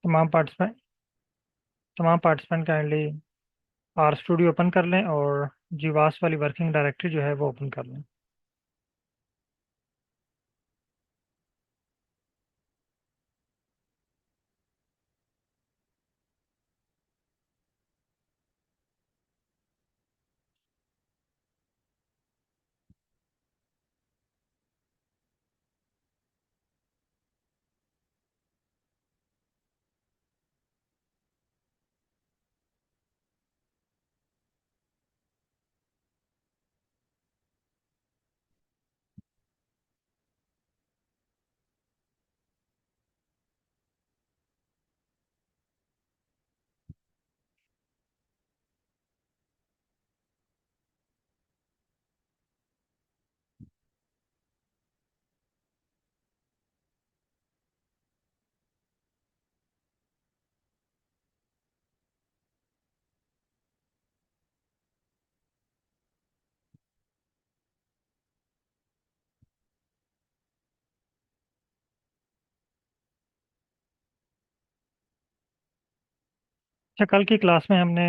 तमाम पार्टिसिपेंट तमाम participant kindly R studio open कर लें और जीवास वाली वर्किंग डायरेक्टरी जो है वो ओपन कर लें। अच्छा, कल की क्लास में हमने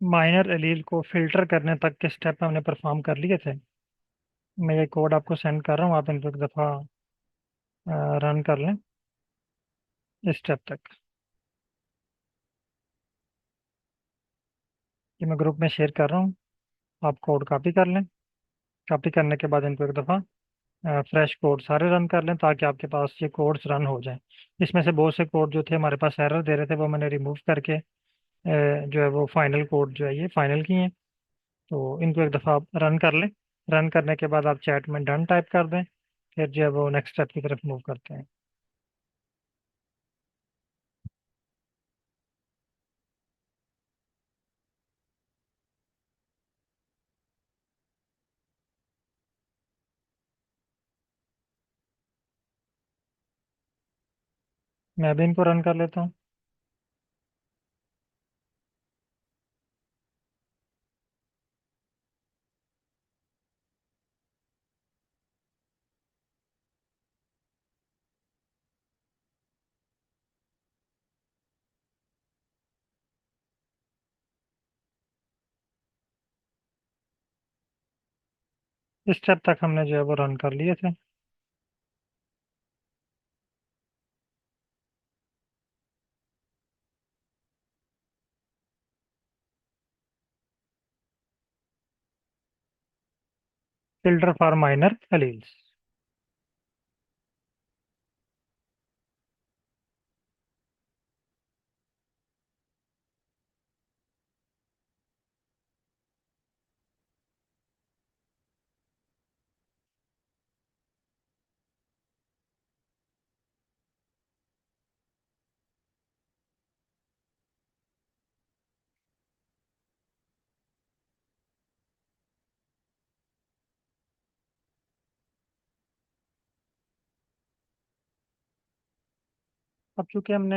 माइनर एलील को फिल्टर करने तक के स्टेप हमने परफॉर्म कर लिए थे। मैं ये कोड आपको सेंड कर रहा हूँ, आप इनको एक दफ़ा रन कर लें इस स्टेप तक। ये मैं ग्रुप में शेयर कर रहा हूँ, आप कोड कॉपी कर लें। कॉपी करने के बाद इनको एक दफ़ा फ्रेश कोड सारे रन कर लें ताकि आपके पास ये कोड्स रन हो जाएं। इसमें से बहुत से कोड जो थे हमारे पास एरर दे रहे थे, वो मैंने रिमूव करके जो है वो फाइनल कोड जो है ये फाइनल किए हैं। तो इनको एक दफ़ा आप रन कर लें। रन करने के बाद आप चैट में डन टाइप कर दें, फिर जो है वो नेक्स्ट स्टेप की तरफ मूव करते हैं। मैं भी इनको रन कर लेता हूँ। इस स्टेप तक हमने जो है वो रन कर लिए थे। Filter for minor alleles. अब चूंकि हमने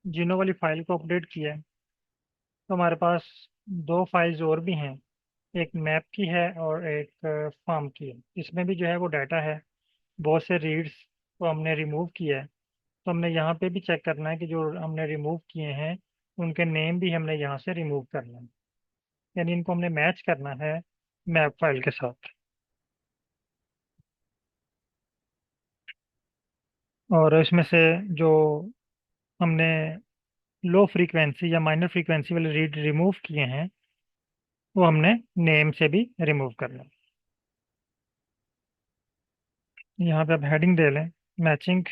जीनो वाली फाइल को अपडेट किया है, तो हमारे पास दो फाइल्स और भी हैं। एक मैप की है और एक फार्म की है। इसमें भी जो है वो डाटा है। बहुत से रीड्स को हमने रिमूव किया है। तो हमने यहाँ पे भी चेक करना है कि जो हमने रिमूव किए हैं उनके नेम भी हमने यहाँ से रिमूव करना है। यानी इनको हमने मैच करना है मैप फाइल के साथ। और इसमें से जो हमने लो फ्रीक्वेंसी या माइनर फ्रीक्वेंसी वाले रीड रिमूव किए हैं वो हमने नेम से भी रिमूव करना है। यहाँ पे आप हेडिंग दे लें, matching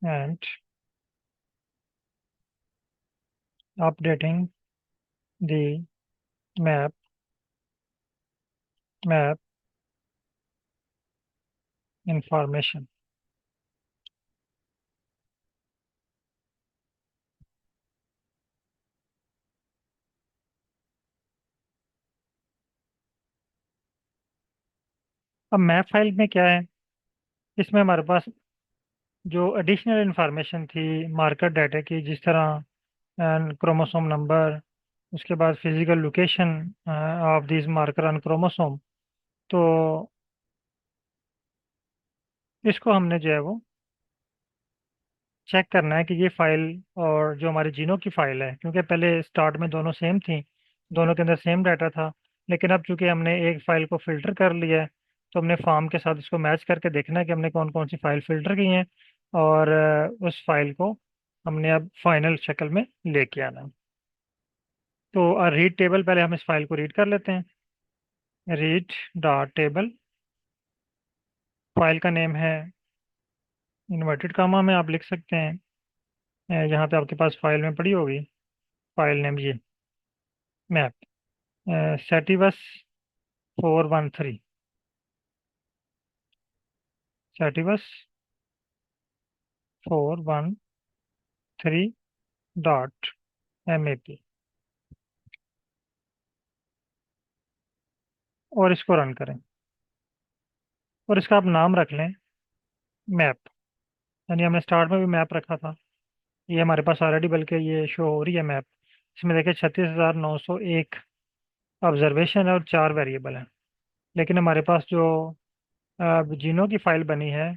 and updating the map map information. अब मैप फाइल में क्या है, इसमें हमारे पास जो एडिशनल इंफॉर्मेशन थी मार्कर डाटा की, जिस तरह क्रोमोसोम नंबर, उसके बाद physical location of this marker on chromosome, तो इसको हमने जो है वो चेक करना है कि ये फाइल और जो हमारी जीनो की फाइल है, क्योंकि पहले स्टार्ट में दोनों सेम थी, दोनों के अंदर सेम डाटा था। लेकिन अब चूंकि हमने एक फाइल को फिल्टर कर लिया है, तो हमने फॉर्म के साथ इसको मैच करके देखना है कि हमने कौन कौन सी फाइल फिल्टर की हैं, और उस फाइल को हमने अब फाइनल शक्ल में लेके आना है। तो रीड टेबल, पहले हम इस फाइल को रीड कर लेते हैं। रीड डॉट टेबल, फाइल का नेम है, इन्वर्टेड कामा में आप लिख सकते हैं, यहाँ पे आपके पास फाइल में पड़ी होगी, फाइल नेम ये map, sativus 413, sativus 413 dot MAP, और इसको रन करें। और इसका आप नाम रख लें मैप, यानी हमने स्टार्ट में भी मैप रखा था, ये हमारे पास ऑलरेडी बल्कि ये शो हो रही है मैप। इसमें देखिए 36,901 ऑब्जर्वेशन है और 4 वेरिएबल हैं। लेकिन हमारे पास जो जीनो की फाइल बनी है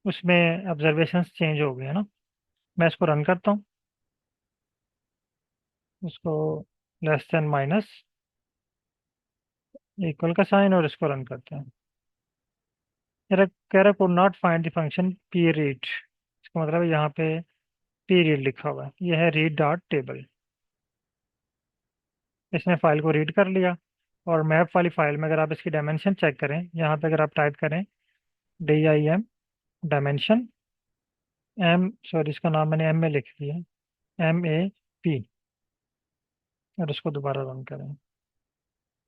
उसमें ऑब्जर्वेशंस चेंज हो गए हैं ना। मैं इसको रन करता हूँ, इसको लेस देन माइनस इक्वल का साइन, और इसको रन करते हैं। कह रहा could not find the function period, इसका मतलब है यहाँ पे पीरीड लिखा हुआ है, ये है रीड डॉट टेबल। इसने फाइल को रीड कर लिया। और मैप वाली फाइल में अगर आप इसकी डायमेंशन चेक करें, यहाँ पे अगर आप टाइप करें DIM डायमेंशन एम, सॉरी इसका नाम मैंने एम में लिख दिया, MAP, और इसको दोबारा रन करें,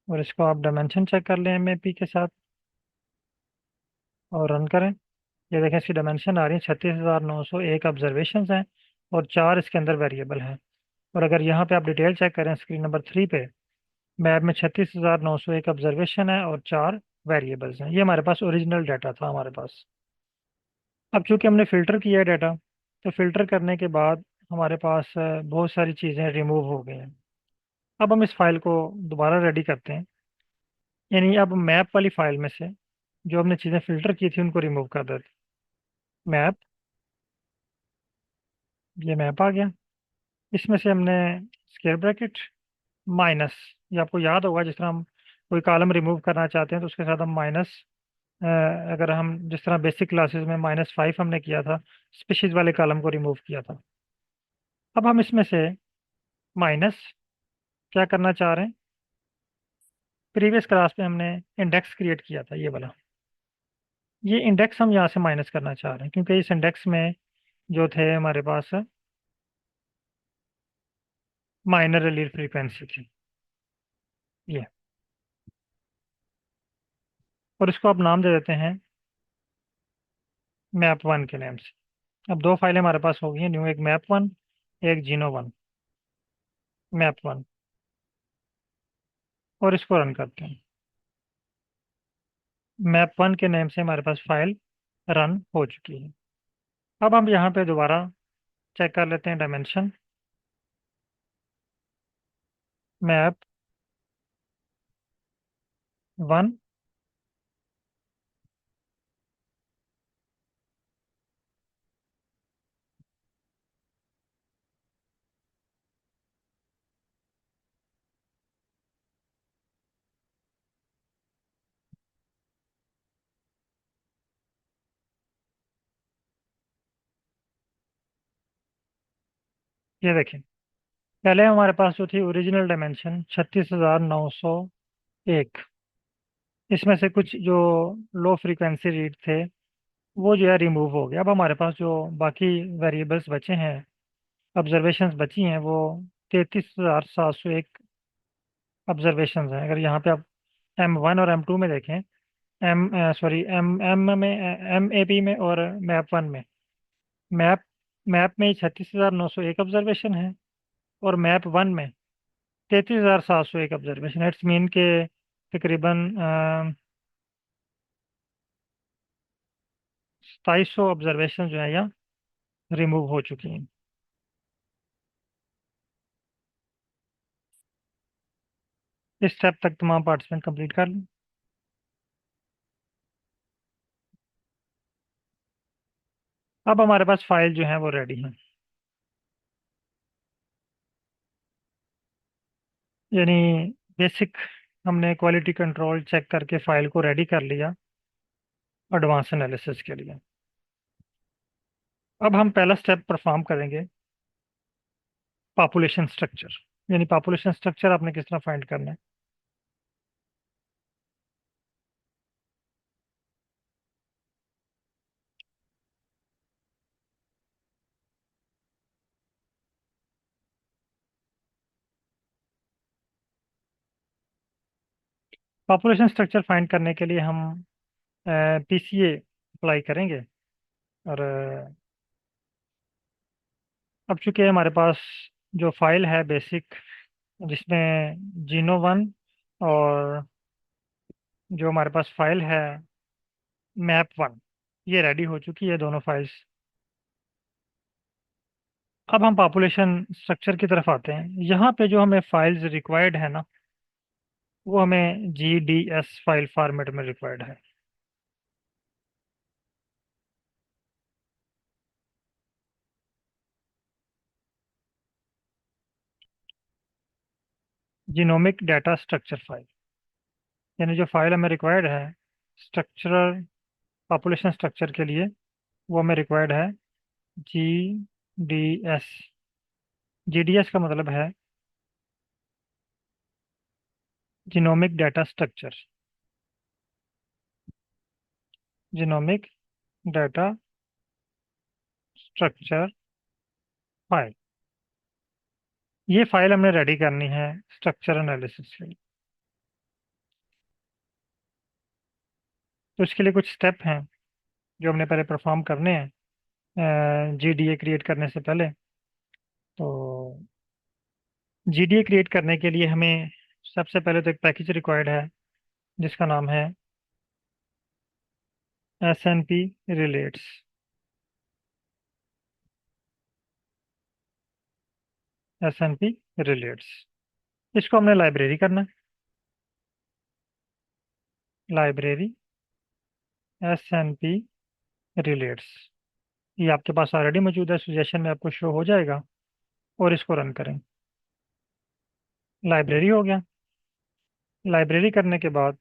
और इसको आप डायमेंशन चेक कर लें MAP के साथ और रन करें। ये देखें इसकी डायमेंशन आ रही है, 36,901 ऑब्जर्वेशन हैं और 4 इसके अंदर वेरिएबल हैं। और अगर यहाँ पे आप डिटेल चेक करें स्क्रीन नंबर 3 पे, मैप में 36,901 ऑब्जर्वेशन है और 4 वेरिएबल्स हैं। ये हमारे पास ओरिजिनल डाटा था हमारे पास। अब चूंकि हमने फ़िल्टर किया है डाटा, तो फ़िल्टर करने के बाद हमारे पास बहुत सारी चीज़ें रिमूव हो गई हैं। अब हम इस फाइल को दोबारा रेडी करते हैं, यानी अब मैप वाली फाइल में से जो हमने चीज़ें फ़िल्टर की थी उनको रिमूव कर देते हैं। मैप, ये मैप आ गया। इसमें से हमने स्क्वायर ब्रैकेट माइनस, ये आपको याद होगा जिस तरह हम कोई कॉलम रिमूव करना चाहते हैं तो उसके साथ हम माइनस, अगर हम जिस तरह बेसिक क्लासेस में -5 हमने किया था, स्पीशीज वाले कॉलम को रिमूव किया था। अब हम इसमें से माइनस क्या करना चाह रहे हैं, प्रीवियस क्लास में हमने इंडेक्स क्रिएट किया था ये वाला, ये इंडेक्स हम यहाँ से माइनस करना चाह रहे हैं, क्योंकि इस इंडेक्स में जो थे हमारे पास माइनर एलील फ्रीक्वेंसी थी ये। और इसको आप नाम दे देते हैं मैप वन के नेम से। अब दो फाइलें हमारे पास हो गई हैं न्यू, एक मैप वन, एक जीनो वन, मैप वन, और इसको रन करते हैं। मैप वन के नेम से हमारे पास फाइल रन हो चुकी है। अब हम यहाँ पे दोबारा चेक कर लेते हैं डायमेंशन, मैप वन, ये देखें पहले हमारे पास जो थी ओरिजिनल डायमेंशन 36,901, इसमें से कुछ जो लो फ्रीक्वेंसी रीड थे वो जो है रिमूव हो गया। अब हमारे पास जो बाकी वेरिएबल्स बचे हैं, ऑब्जर्वेशंस बची हैं, वो 33,701 ऑब्जर्वेशंस हैं। अगर यहाँ पे आप M1 और M2 में देखें, एम सॉरी एम में, MAP में और मैप वन में, मैप मैप में 36,901 ऑब्जर्वेशन है और मैप वन में 33,701 ऑब्जर्वेशन है। इट्स मीन के तकरीबन 2,700 ऑब्जर्वेशन जो है यहाँ रिमूव हो चुकी हैं। इस स्टेप तक तमाम पार्टिसिपेंट कंप्लीट कर लें। अब हमारे पास फाइल जो है वो रेडी है। यानी बेसिक हमने क्वालिटी कंट्रोल चेक करके फाइल को रेडी कर लिया एडवांस एनालिसिस के लिए। अब हम पहला स्टेप परफॉर्म करेंगे, पॉपुलेशन स्ट्रक्चर। यानी पॉपुलेशन स्ट्रक्चर आपने किस तरह फाइंड करना है। पॉपुलेशन स्ट्रक्चर फाइंड करने के लिए हम पीसीए अप्लाई करेंगे। और अब चूंकि हमारे पास जो फाइल है बेसिक, जिसमें जीनो वन और जो हमारे पास फाइल है मैप वन, ये रेडी हो चुकी है दोनों फाइल्स। अब हम पॉपुलेशन स्ट्रक्चर की तरफ आते हैं। यहाँ पे जो हमें फाइल्स रिक्वायर्ड है ना, वो हमें GDS फाइल फॉर्मेट में रिक्वायर्ड है। जीनोमिक डाटा स्ट्रक्चर फाइल, यानी जो फाइल हमें रिक्वायर्ड है स्ट्रक्चरल पॉपुलेशन स्ट्रक्चर के लिए, वो हमें रिक्वायर्ड है GDS। GDS का मतलब है genomic data structure, genomic data structure file. ये फाइल हमने रेडी करनी है स्ट्रक्चर एनालिसिस के लिए। तो इसके लिए कुछ स्टेप हैं जो हमने पहले परफॉर्म करने हैं GDA क्रिएट करने से पहले। तो GDA क्रिएट करने के लिए हमें सबसे पहले तो एक पैकेज रिक्वायर्ड है जिसका नाम है SNP रिलेट्स। SNP रिलेट्स, इसको हमने लाइब्रेरी करना है। लाइब्रेरी SNP रिलेट्स, ये आपके पास ऑलरेडी मौजूद है, सजेशन में आपको शो हो जाएगा। और इसको रन करें। लाइब्रेरी हो गया। लाइब्रेरी करने के बाद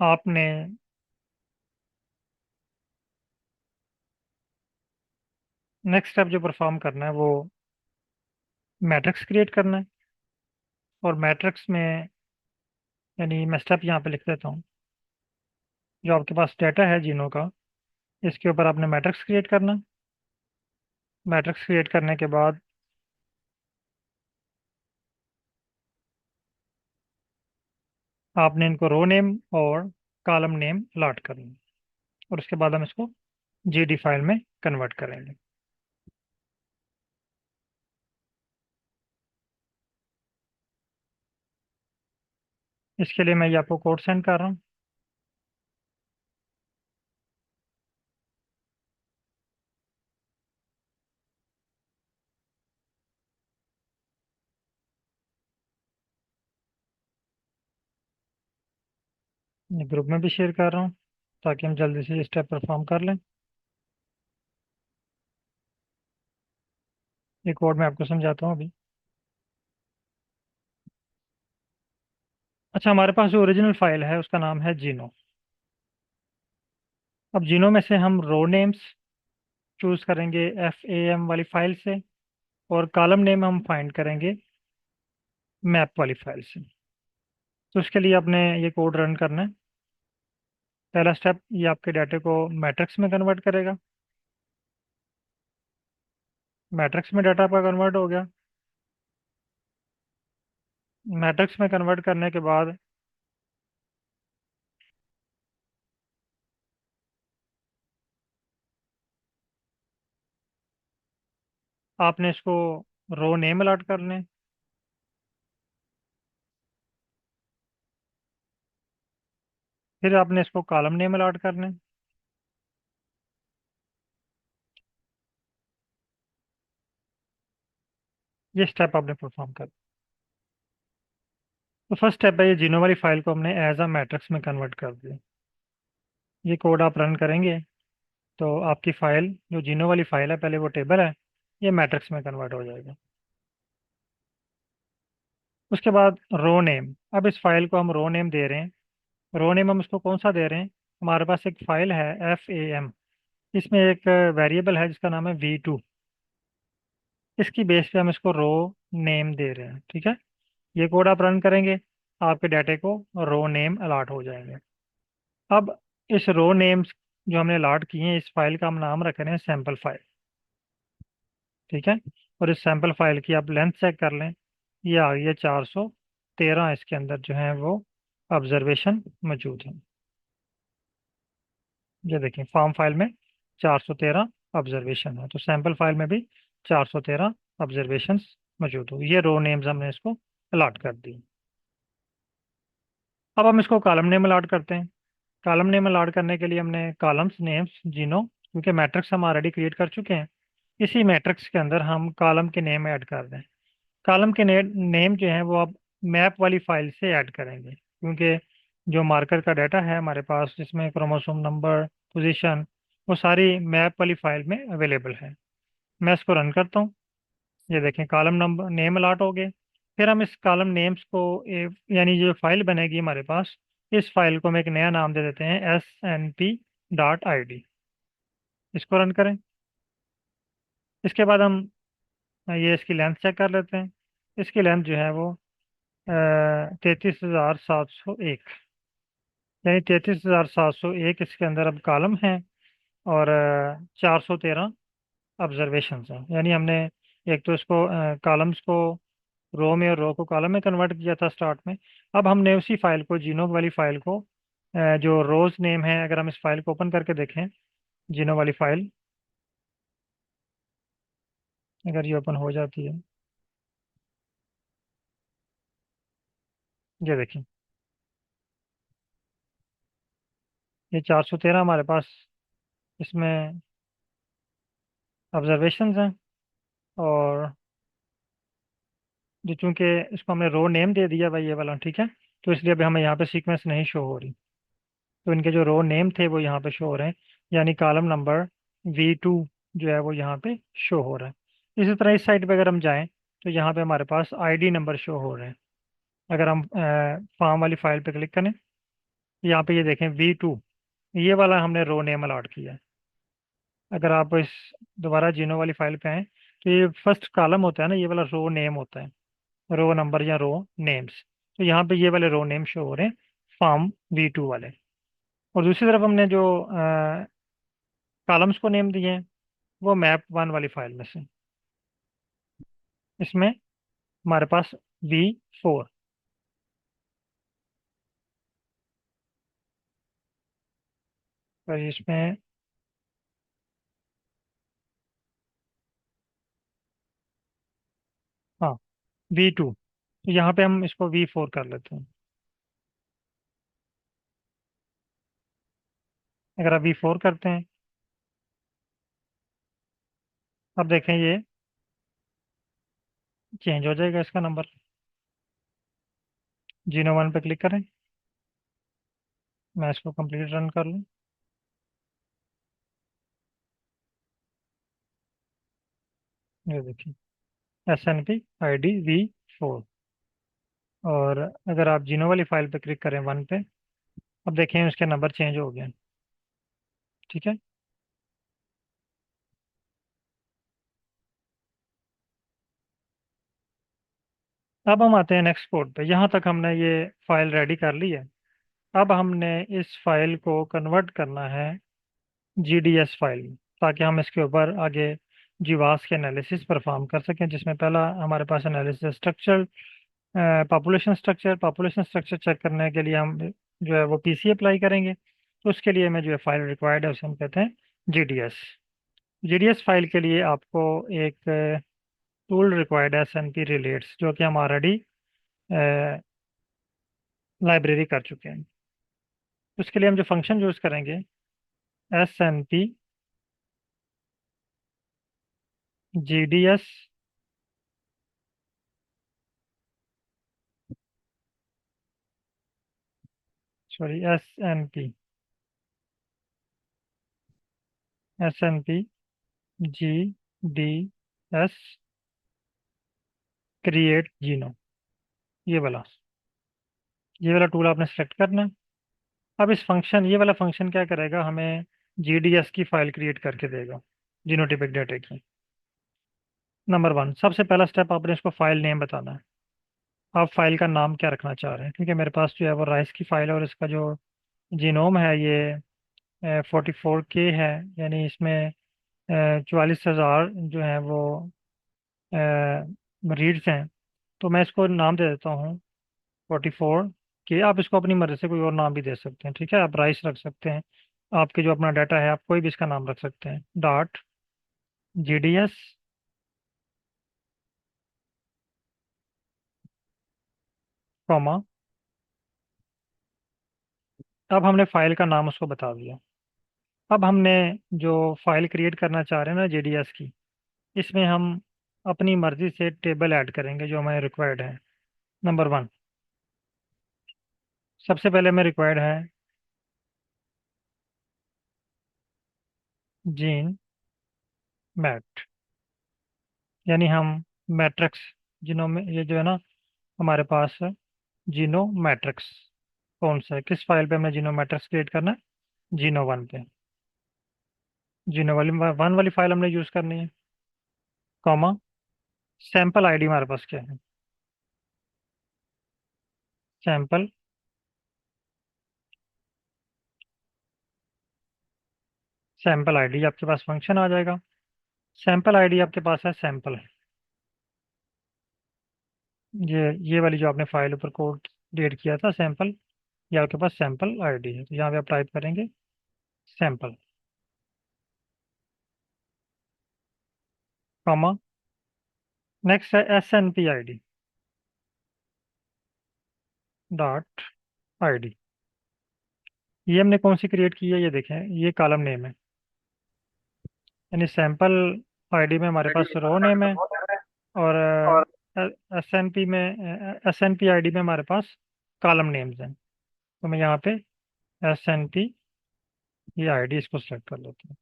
आपने नेक्स्ट स्टेप जो परफॉर्म करना है वो मैट्रिक्स क्रिएट करना है। और मैट्रिक्स में, यानी मैं स्टेप यहाँ पे लिख देता हूँ। जो आपके पास डाटा है जीनों का, इसके ऊपर आपने मैट्रिक्स क्रिएट करना है। मैट्रिक्स क्रिएट करने के बाद आपने इनको रो नेम और कॉलम नेम अलॉट करना है। और उसके बाद हम इसको GD फाइल में कन्वर्ट करेंगे। इसके लिए मैं ये आपको कोड सेंड कर रहा हूँ। ग्रुप में भी शेयर कर रहा हूँ ताकि हम जल्दी से ये स्टेप परफॉर्म कर लें। ये कोड मैं आपको समझाता हूँ अभी। अच्छा, हमारे पास जो ओरिजिनल फाइल है उसका नाम है जीनो। अब जीनो में से हम रो नेम्स चूज करेंगे FAM वाली फाइल से, और कॉलम नेम हम फाइंड करेंगे मैप वाली फाइल से। तो उसके लिए आपने ये कोड रन करना है। पहला स्टेप, ये आपके डाटे को मैट्रिक्स में कन्वर्ट करेगा। मैट्रिक्स में डाटा आपका कन्वर्ट हो गया। मैट्रिक्स में कन्वर्ट करने के बाद आपने इसको रो नेम अलॉट करने, फिर आपने इसको कॉलम नेम अलॉट करने। ये स्टेप आपने परफॉर्म कर। तो फर्स्ट स्टेप है, ये जीनो वाली फाइल को हमने एज अ मैट्रिक्स में कन्वर्ट कर दिया। ये कोड आप रन करेंगे तो आपकी फ़ाइल जो जीनो वाली फ़ाइल है, पहले वो टेबल है, ये मैट्रिक्स में कन्वर्ट हो जाएगा। उसके बाद रो नेम, अब इस फाइल को हम रो नेम दे रहे हैं। रो नेम हम इसको कौन सा दे रहे हैं? हमारे पास एक फाइल है FAM, इसमें एक वेरिएबल है जिसका नाम है V2। इसकी बेस पे हम इसको रो नेम दे रहे हैं, ठीक है। ये कोड आप रन करेंगे, आपके डाटे को रो नेम अलॉट हो जाएंगे। अब इस रो नेम्स जो हमने अलॉट किए हैं, इस फाइल का हम नाम रख रहे हैं सैम्पल फाइल, ठीक है। और इस सैम्पल फाइल की आप लेंथ चेक कर लें, ये आ गई है 413। इसके अंदर जो है वो ऑब्जर्वेशन मौजूद है। ये देखिए फॉर्म फाइल में 413 ऑब्जर्वेशन है, तो सैम्पल फाइल में भी 413 ऑब्जर्वेशंस मौजूद हो। ये रो नेम्स हमने इसको अलॉट कर दी। अब हम इसको कॉलम नेम अलॉट करते हैं। कॉलम नेम अलॉट करने के लिए हमने कॉलम्स नेम्स जीनो, क्योंकि मैट्रिक्स हम ऑलरेडी क्रिएट कर चुके हैं, इसी मैट्रिक्स के अंदर हम कॉलम के नेम ऐड कर दें। कॉलम के नेम जो है वो आप मैप वाली फाइल से ऐड करेंगे, क्योंकि जो मार्कर का डाटा है हमारे पास, जिसमें क्रोमोसोम नंबर, पोजीशन, वो सारी मैप वाली फाइल में अवेलेबल है। मैं इसको रन करता हूँ। ये देखें कॉलम नंबर नेम अलॉट हो गए। फिर हम इस कॉलम नेम्स को यानी जो फाइल बनेगी हमारे पास, इस फाइल को हम एक नया नाम दे देते हैं SNP.id। इसको रन करें। इसके बाद हम ये इसकी लेंथ चेक कर लेते हैं। इसकी लेंथ जो है वो 33,701, यानी 33,701 इसके अंदर अब कॉलम है, और 413 ऑब्जर्वेशन हैं। यानी हमने एक तो इसको कॉलम्स को रो में और रो को कॉलम में कन्वर्ट किया था स्टार्ट में। अब हमने उसी फाइल को, जीनो वाली फाइल को, जो रोज नेम है, अगर हम इस फाइल को ओपन करके देखें, जीनो वाली फाइल अगर ये ओपन हो जाती है, ये देखिए ये 413 हमारे पास इसमें ऑब्जर्वेशंस हैं। और जो चूंकि इसको हमने रो नेम दे दिया भाई ये वाला, ठीक है, तो इसलिए अभी हमें यहाँ पे सीक्वेंस नहीं शो हो रही। तो इनके जो रो नेम थे वो यहाँ पे शो हो रहे हैं, यानी कॉलम नंबर V2 जो है वो यहाँ पे शो हो रहा है। इसी तरह इस साइड पे अगर हम जाएं तो यहाँ पे हमारे पास ID नंबर शो हो रहे हैं। अगर हम फॉर्म वाली फाइल पे क्लिक करें, यहाँ पे ये देखें V2, ये वाला हमने रो नेम अलॉट किया है। अगर आप इस दोबारा जीनो वाली फाइल पे आए तो ये फर्स्ट कॉलम होता है ना, ये वाला रो नेम होता है, रो नंबर या रो नेम्स। तो यहाँ पे ये वाले रो नेम शो हो रहे हैं, फॉर्म V2 वाले। और दूसरी तरफ हमने जो कॉलम्स को नेम दिए हैं वो मैप 1 वाली फाइल में से। इसमें हमारे पास V4, और इसमें हाँ V2, तो यहाँ पे हम इसको V4 कर लेते हैं। अगर आप V4 करते हैं, अब देखें ये चेंज हो जाएगा इसका नंबर। जीनो 1 पे क्लिक करें, मैं इसको कंप्लीट रन कर लूँ। ये देखिए SNP ID V4। और अगर आप जीनो वाली फाइल पे क्लिक करें 1 पे, अब देखें उसके नंबर चेंज हो गए हैं, ठीक है। अब हम आते हैं नेक्स्ट कोड पे। यहाँ तक हमने ये फाइल रेडी कर ली है। अब हमने इस फाइल को कन्वर्ट करना है GDS फाइल में, ताकि हम इसके ऊपर आगे जीवास के एनालिसिस परफॉर्म कर सकें, जिसमें पहला हमारे पास analysis structure, population structure check करने के लिए हम जो है वो PC अप्लाई करेंगे। तो उसके लिए हमें जो है फाइल रिक्वायर्ड है, उसे हम कहते हैं GDS। GDS फाइल के लिए आपको एक टूल रिक्वायर्ड है SNP रिलेट्स, जो कि हम ऑलरेडी लाइब्रेरी कर चुके हैं। उसके लिए हम जो फंक्शन यूज़ करेंगे, SNP GDS, sorry SNP SNP GDS create geno, ये वाला टूल आपने सेलेक्ट करना है। अब ये वाला फंक्शन क्या करेगा, हमें GDS की फाइल क्रिएट करके देगा, जीनोटिपिक डाटा की। नंबर 1, सबसे पहला स्टेप आपने इसको फाइल नेम बताना है। आप फाइल का नाम क्या रखना चाह रहे हैं, क्योंकि मेरे पास जो है वो राइस की फाइल है और इसका जो जीनोम है ये 44K है, यानी इसमें 44,000 जो है वो रीड्स हैं। तो मैं इसको नाम दे देता हूँ 44K। आप इसको अपनी मर्जी से कोई और नाम भी दे सकते हैं, ठीक है, आप राइस रख सकते हैं। आपके जो अपना डाटा है आप कोई भी इसका नाम रख सकते हैं। डॉट GDS कॉमा, अब हमने फाइल का नाम उसको बता दिया। अब हमने जो फाइल क्रिएट करना चाह रहे हैं ना GDS की, इसमें हम अपनी मर्जी से टेबल ऐड करेंगे जो हमें रिक्वायर्ड है। नंबर 1, सबसे पहले हमें रिक्वायर्ड है जीन मैट, यानी हम मैट्रिक्स जिनों में ये जो है ना हमारे पास है जीनो मैट्रिक्स। कौन सा है, किस फाइल पे हमने जीनो मैट्रिक्स क्रिएट करना है? जीनो 1 पे। जीनो 1 वाली फाइल हमने यूज करनी है, कॉमा सैम्पल आईडी हमारे पास क्या है? सैम्पल सैम्पल आईडी आपके पास फंक्शन आ जाएगा। सैम्पल आईडी आपके पास है सैम्पल, ये वाली जो आपने फाइल ऊपर कोड क्रिएट किया था सैम्पल, ये आपके पास सैम्पल आईडी है। तो यहाँ पे आप टाइप करेंगे सैम्पल, कॉमा नेक्स्ट है SNP ID डॉट ID। ये हमने कौन सी क्रिएट की है, ये देखें, ये कॉलम नेम है, यानी सैम्पल आईडी में हमारे पास रो नेम है, और SNP ID में हमारे पास कॉलम नेम्स हैं। तो मैं यहाँ पे SNP ये आईडी इसको सेलेक्ट कर लेता हूँ।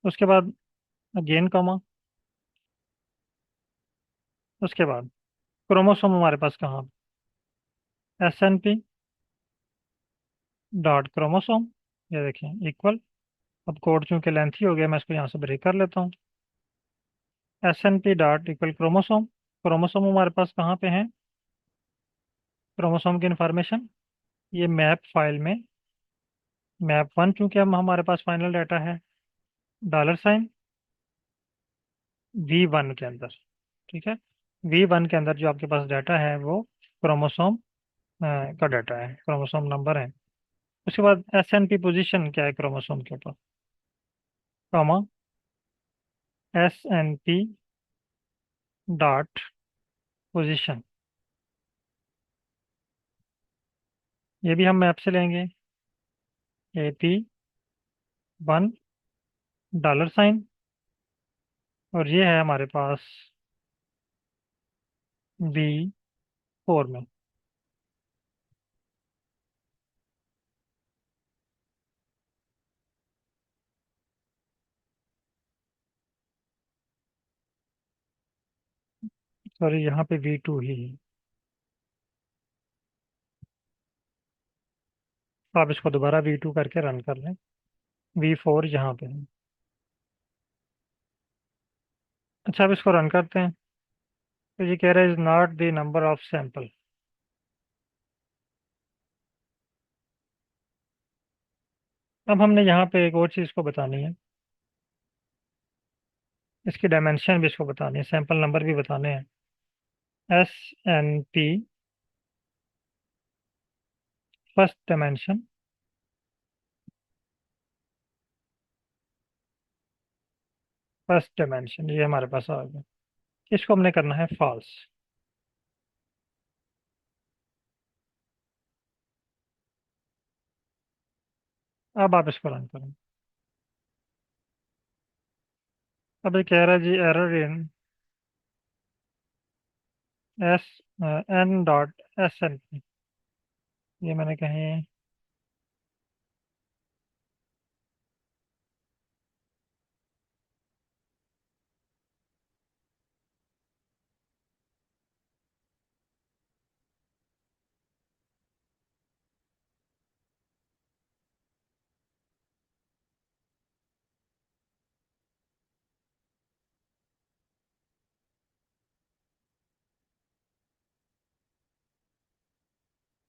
उसके बाद अगेन कॉमा, उसके बाद क्रोमोसोम हमारे पास कहाँ? SNP.क्रोमोसोम, ये देखें इक्वल। अब कोड चूंकि लेंथी हो गया, मैं इसको यहाँ से ब्रेक कर लेता हूँ। SNP.इक्वल क्रोमोसोम, क्रोमोसोम हमारे पास कहाँ पे है? क्रोमोसोम की इंफॉर्मेशन ये मैप फाइल में, मैप 1 चूंकि हम हमारे पास फाइनल डाटा है, $, V1 के अंदर, ठीक है। V1 के अंदर जो आपके पास डाटा है वो क्रोमोसोम का डाटा है, क्रोमोसोम नंबर है। उसके बाद SNP पोजीशन क्या है क्रोमोसोम के ऊपर, कॉमा SNP.पोजीशन, ये भी हम मैप से लेंगे। AP1 $, और ये है हमारे पास V4 में। सॉरी, यहाँ पे V2 ही है, तो आप इसको दोबारा V2 करके रन कर लें। V4 यहाँ पे है। अच्छा, अब इसको रन करते हैं। तो ये कह रहा है is not the number of sample. अब हमने यहाँ पे एक और चीज़ को बतानी है, इसकी डायमेंशन भी इसको बतानी है, सैंपल नंबर भी बताने हैं। SNP फर्स्ट डायमेंशन, ये हमारे पास आ गया। इसको हमने करना है फॉल्स। अब आप इसको रन करें। अब ये कह रहा है जी एरर इन एस N.SNP, ये मैंने कहीं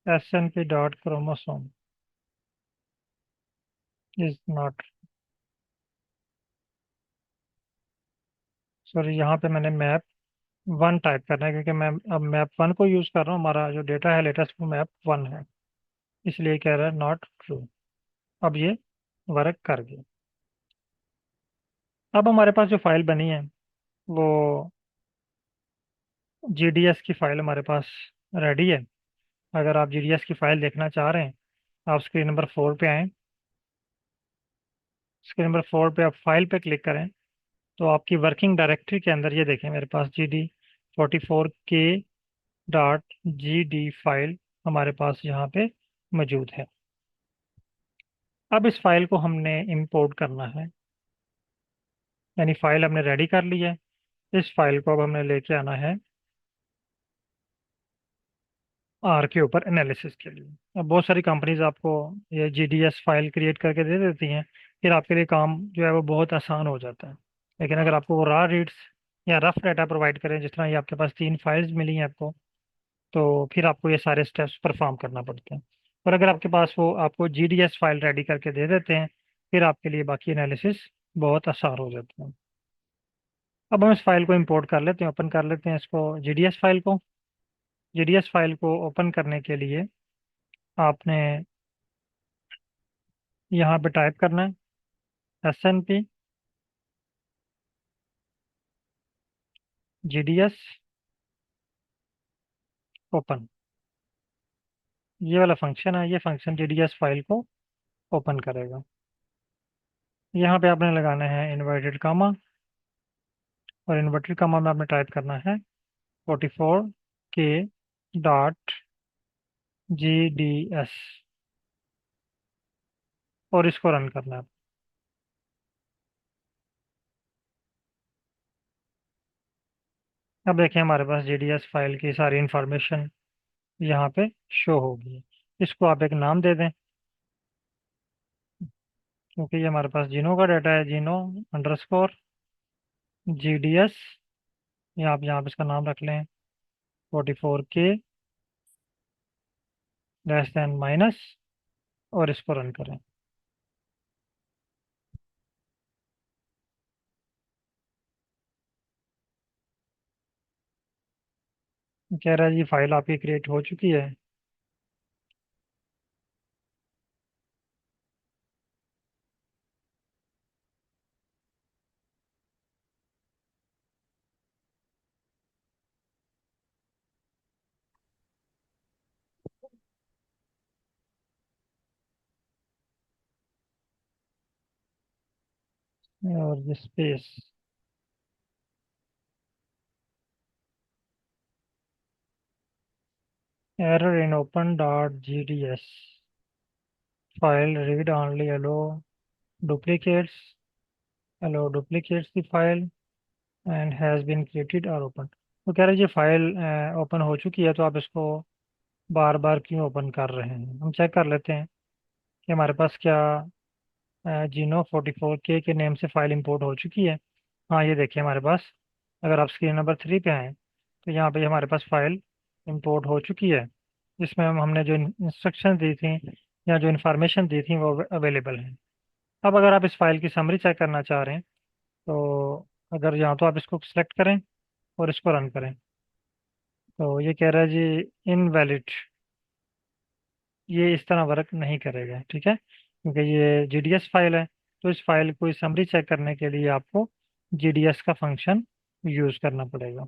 SNP.chromosome इज नॉट, सॉरी यहाँ पे मैंने मैप वन टाइप करना है क्योंकि मैं अब मैप वन को यूज़ कर रहा हूँ, हमारा जो डेटा है लेटेस्ट वो मैप वन है, इसलिए कह रहा है नॉट ट्रू। अब ये वर्क कर गया। अब हमारे पास जो फाइल बनी है वो GDS की फाइल हमारे पास रेडी है। अगर आप GDS की फाइल देखना चाह रहे हैं, आप स्क्रीन नंबर 4 पे आएँ। स्क्रीन नंबर 4 पे आप फाइल पे क्लिक करें तो आपकी वर्किंग डायरेक्टरी के अंदर ये देखें मेरे पास GD44K.GD फाइल हमारे पास यहाँ पे मौजूद है। अब इस फाइल को हमने इंपोर्ट करना है, यानी फाइल हमने रेडी कर ली है। इस फाइल को अब हमने लेके आना है आर के ऊपर एनालिसिस के लिए। अब बहुत सारी कंपनीज आपको ये GDS फाइल क्रिएट करके दे देती हैं, फिर आपके लिए काम जो है वो बहुत आसान हो जाता है। लेकिन अगर आपको वो रॉ रीड्स या रफ डाटा प्रोवाइड करें, जिस तरह ये आपके पास 3 फाइल्स मिली हैं आपको, तो फिर आपको ये सारे स्टेप्स परफॉर्म करना पड़ते हैं। और अगर आपके पास वो आपको GDS फाइल रेडी करके दे देते हैं, फिर आपके लिए बाकी एनालिसिस बहुत आसान हो जाता है। अब हम इस फाइल को इंपोर्ट कर लेते हैं, ओपन कर लेते हैं इसको GDS फाइल को। GDS फाइल को ओपन करने के लिए आपने यहाँ पे टाइप करना है SNP GDS ओपन। ये वाला फंक्शन है, ये फंक्शन GDS फाइल को ओपन करेगा। यहाँ पे आपने लगाना है इन्वर्टेड कामा, और इन्वर्टेड कामा में आपने टाइप करना है 44K.GDS और इसको रन करना है। अब देखें हमारे पास GDS फाइल की सारी इंफॉर्मेशन यहाँ पे शो होगी। इसको आप एक नाम दे दें, क्योंकि ये हमारे पास जीनो का डाटा है, जीनो_GDS। ये आप यहाँ पे इसका नाम रख लें 44K लेस देन माइनस, और इसको रन करें। कह रहा है जी फाइल आपकी क्रिएट हो चुकी है। और ये space error in open.gds file read only duplicates allow duplicates the file and has been created or opened। तो कह रहे हैं ये फाइल ओपन हो चुकी है, तो आप इसको बार बार क्यों ओपन कर रहे हैं। हम चेक कर लेते हैं कि हमारे पास क्या जीनो 44K के नेम से फाइल इंपोर्ट हो चुकी है। हाँ ये देखिए हमारे पास, अगर आप स्क्रीन नंबर 3 पे आएँ तो यहाँ पे हमारे पास फाइल इंपोर्ट हो चुकी है, जिसमें हमने जो इंस्ट्रक्शन दी थी या जो इन्फॉर्मेशन दी थी वो अवेलेबल है। अब अगर आप इस फाइल की समरी चेक करना चाह रहे हैं, तो अगर यहाँ तो आप इसको सिलेक्ट करें और इसको रन करें, तो ये कह रहा है जी इनवैलिड, ये इस तरह वर्क नहीं करेगा, ठीक है, क्योंकि ये GDS फाइल है। तो इस फाइल को समरी चेक करने के लिए आपको GDS का फंक्शन यूज़ करना पड़ेगा।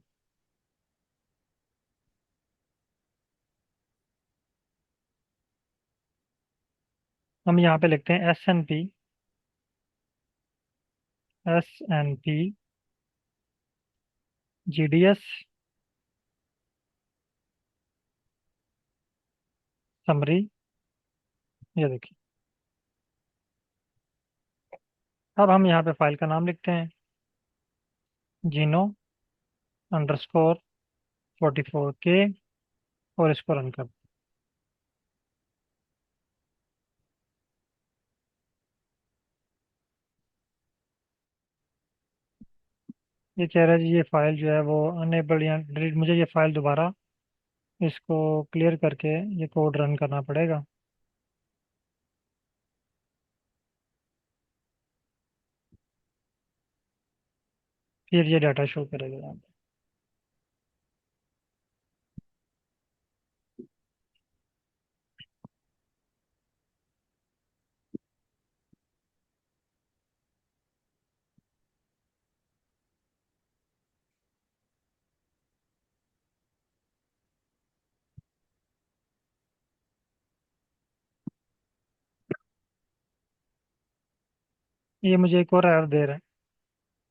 हम यहाँ पे लिखते हैं SNP GDS समरी। ये देखिए, अब हम यहाँ पे फाइल का नाम लिखते हैं जीनो_44K और इसको रन कर। ये कह रहा है जी ये फाइल जो है वो अनेबल या डिलीट, मुझे ये फाइल दोबारा इसको क्लियर करके ये कोड रन करना पड़ेगा। फिर ये डाटा शो करेगा यहाँ पे। ये मुझे एक और एरर दे रहा है,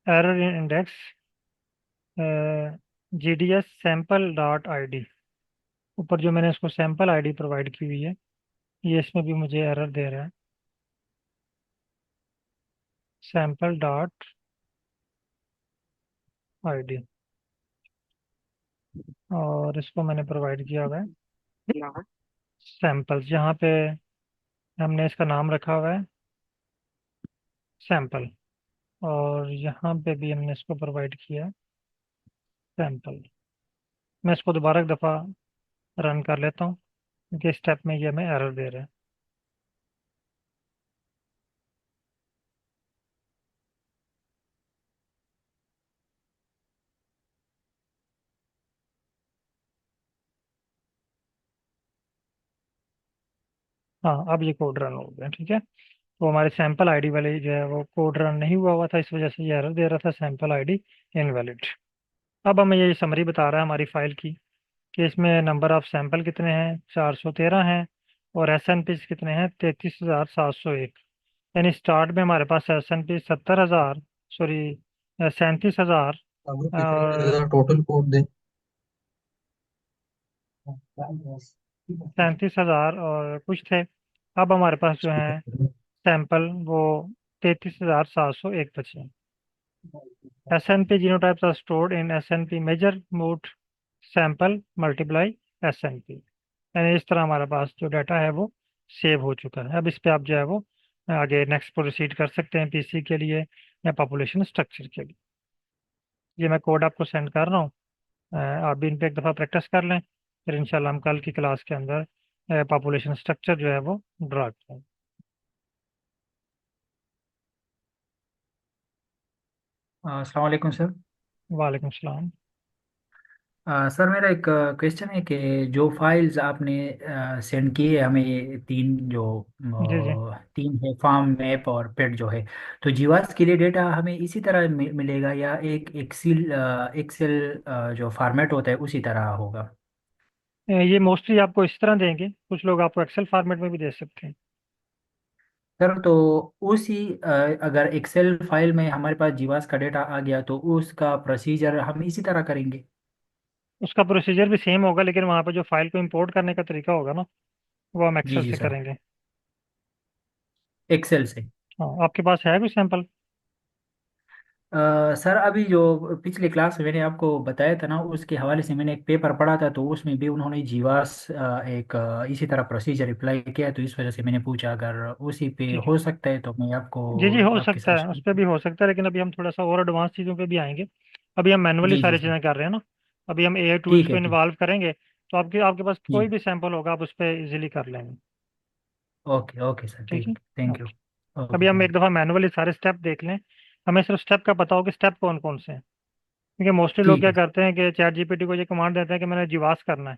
error in index GDS sample dot ID। ऊपर जो मैंने इसको सैम्पल ID प्रोवाइड की हुई है, ये इसमें भी मुझे एरर दे रहा है, सैम्पल डॉट ID। और इसको मैंने प्रोवाइड किया हुआ है सैम्पल्स, जहाँ पे हमने इसका नाम रखा हुआ है सैम्पल, और यहाँ पे भी हमने इसको प्रोवाइड किया है सैम्पल। मैं इसको दोबारा एक दफ़ा रन कर लेता हूँ, क्योंकि इस स्टेप में ये हमें एरर दे रहा है। हाँ, अब ये कोड रन हो गया, ठीक है। तो हमारे सैम्पल ID वाले जो है वो कोड रन नहीं हुआ हुआ था, इस वजह से ये एरर दे रहा था सैम्पल ID इनवैलिड। अब हमें ये समरी बता रहा है हमारी फाइल की, कि इसमें नंबर ऑफ सैंपल कितने हैं, 413 हैं, और SNP कितने हैं, 33,701। यानी स्टार्ट में हमारे पास SNP 70,000, सॉरी 37,000 अब वो कितने और टोटल कोड दे। 37,000 और कुछ थे। अब हमारे पास जो है सैंपल वो 33,701 बचे हैं। SNP genotypes are stored in SNP major mode sample multiply SNP। यानी इस तरह हमारे पास जो डाटा है वो सेव हो चुका है। अब इस पे आप जो है वो आगे नेक्स्ट प्रोसीड कर सकते हैं PC के लिए या पॉपुलेशन स्ट्रक्चर के लिए। ये मैं कोड आपको सेंड कर रहा हूँ, आप भी इन पे एक दफ़ा प्रैक्टिस कर लें, फिर इंशाल्लाह हम कल की क्लास के अंदर पॉपुलेशन स्ट्रक्चर जो है वो ड्रा करें। अस्सलाम वालेकुम सर। वालेकुम सलाम। सर मेरा एक क्वेश्चन है कि जो फाइल्स आपने सेंड की है हमें, ये तीन जो जी जी। तीन है, फार्म मैप और पेट जो है, तो जीवास के लिए डेटा हमें इसी तरह मिलेगा या एक एक्सेल एक्सेल जो फॉर्मेट होता है उसी तरह होगा? ये मोस्टली आपको इस तरह देंगे, कुछ लोग आपको एक्सेल फॉर्मेट में भी दे सकते हैं। सर तो उसी अगर एक्सेल फाइल में हमारे पास जीवास का डेटा आ गया तो उसका प्रोसीजर हम इसी तरह करेंगे? उसका प्रोसीजर भी सेम होगा, लेकिन वहाँ पे जो फाइल को इंपोर्ट करने का तरीका होगा ना, वो हम जी एक्सेल जी से सर, करेंगे। एक्सेल से। हाँ, आपके पास है कोई सैंपल? सर अभी जो पिछले क्लास में मैंने आपको बताया था ना, उसके हवाले से मैंने एक पेपर पढ़ा था, तो उसमें भी उन्होंने जीवास एक इसी तरह प्रोसीजर अप्लाई किया, तो इस वजह से मैंने पूछा अगर उसी पे ठीक है। हो सकता है तो मैं जी जी, आपको हो आपके सकता साथ है, उस पर भी हो सकता है, लेकिन अभी हम थोड़ा सा और एडवांस चीज़ों पे भी आएंगे। अभी हम मैनुअली जी जी सारी सर। चीज़ें कर रहे हैं ना। अभी हम AI टूल्स ठीक को है ठीक। इन्वॉल्व करेंगे, तो आपके आपके पास कोई जी। भी सैंपल होगा, आप उस पर इजीली कर लेंगे। ओके ओके सर, ठीक है। ठीक, थैंक यू। ओके। अभी ओके हम एक थैंक। दफ़ा मैनुअली सारे स्टेप देख लें, हमें सिर्फ स्टेप का पता हो कि स्टेप कौन कौन से हैं। क्योंकि मोस्टली लोग ठीक क्या है। करते हैं कि ChatGPT को ये कमांड देते हैं कि मैंने जीवास करना है।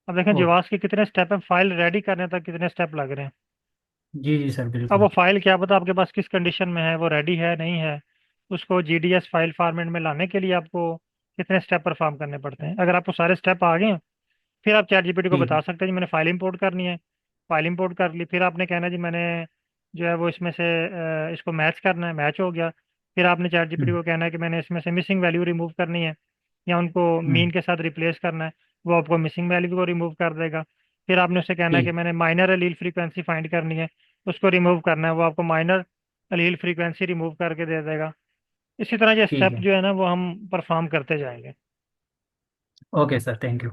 अब देखें ओके। जीवास के कितने स्टेप हैं, फाइल रेडी करने तक कितने स्टेप लग रहे हैं। जी जी सर अब वो बिल्कुल। फाइल क्या पता आपके पास किस कंडीशन में है, वो रेडी है नहीं है, उसको GDS फाइल फॉर्मेट में लाने के लिए आपको कितने स्टेप परफॉर्म करने पड़ते हैं। अगर आपको सारे स्टेप आ गए हैं, फिर आप ChatGPT को ठीक बता है। सकते हैं जी मैंने फाइल इंपोर्ट करनी है। फाइल इंपोर्ट कर ली, फिर आपने कहना जी मैंने जो है वो इसमें से इसको मैच करना है, मैच हो गया। फिर आपने ChatGPT हम्म को कहना है कि मैंने इसमें से मिसिंग वैल्यू रिमूव करनी है, या उनको मीन हम्म। के साथ रिप्लेस करना है, वो आपको मिसिंग वैल्यू को रिमूव कर देगा। फिर आपने उससे कहना है कि ठीक। मैंने माइनर अलील फ्रीक्वेंसी फाइंड करनी है, उसको रिमूव करना है, वो आपको माइनर अलील फ्रीक्वेंसी रिमूव करके दे देगा। इसी तरह ये ठीक स्टेप है। जो है ना वो हम परफॉर्म करते जाएंगे। Okay sir, thank you.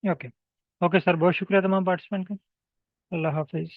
Okay. Okay sir, बहुत शुक्रिया तमाम पार्टिसिपेंट का। अल्लाह हाफिज़।